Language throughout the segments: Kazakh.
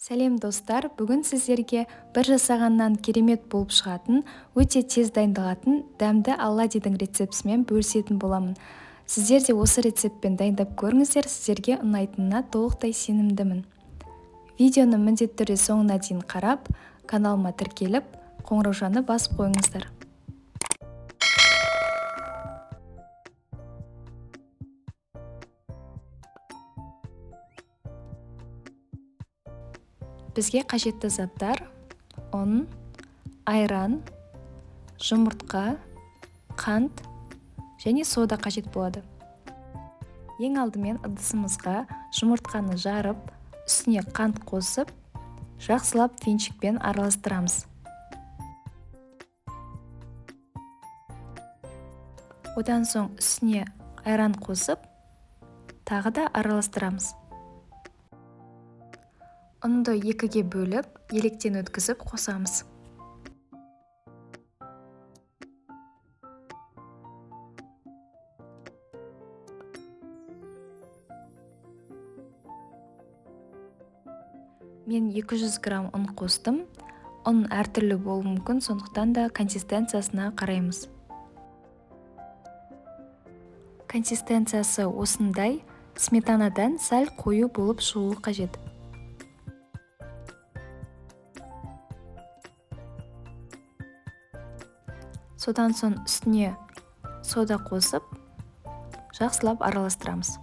Сәлем достар, бүгін сіздерге бір жасағаннан керемет болып шығатын, өте тез дайындалатын дәмді оладьидің рецептісімен бөлісетін боламын. Сіздер де осы рецептпен дайындап көріңіздер, сіздерге ұнайтынына толықтай сенімдімін. Видеоны міндетті түрде соңына дейін қарап, каналыма тіркеліп, қоңыраушаны басып қойыңыздар. Бізге қажетті заттар: ұн, айран, жұмыртқа, қант және сода қажет болады. Ең алдымен ыдысымызға жұмыртқаны жарып, үстіне қант қосып, жақсылап венчикпен араластырамыз. Одан соң үстіне айран қосып, тағы да араластырамыз. Ұнды екіге бөліп, електен өткізіп қосамыз. Мен 200 грамм ұн қостым. Ұн әртүрлі болуы мүмкін, сондықтан да консистенциясына қараймыз. Консистенциясы осындай, сметанадан сәл қою болып шығуы қажет. Содан соң үстіне сода қосып, жақсылап араластырамыз.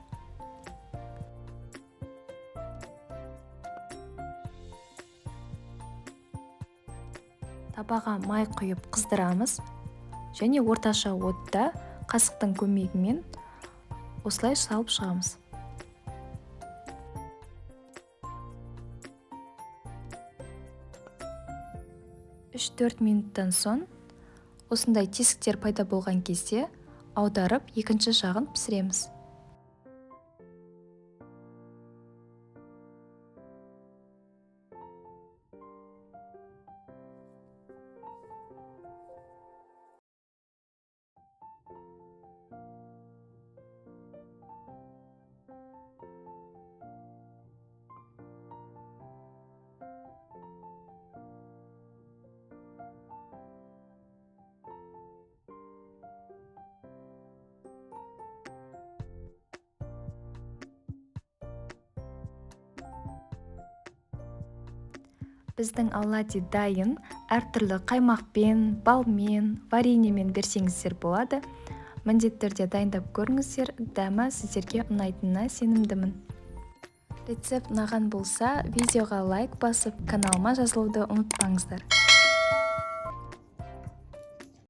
Табаға май құйып қыздырамыз және орташа отта қасықтың көмегімен осылай салып шығамыз. 3-4 минуттан соң осындай тесіктер пайда болған кезде аударып, екінші жағын пісіреміз. Біздің оладьи дайын. Әртүрлі қаймақпен, балмен, вареньемен берсеңіздер болады. Міндетті түрде дайындап көріңіздер, дәмі сіздерге ұнайтынына сенімдімін. Рецепт ұнаған болса, видеоға лайк басып, каналыма жазылуды ұмытпаңыздар.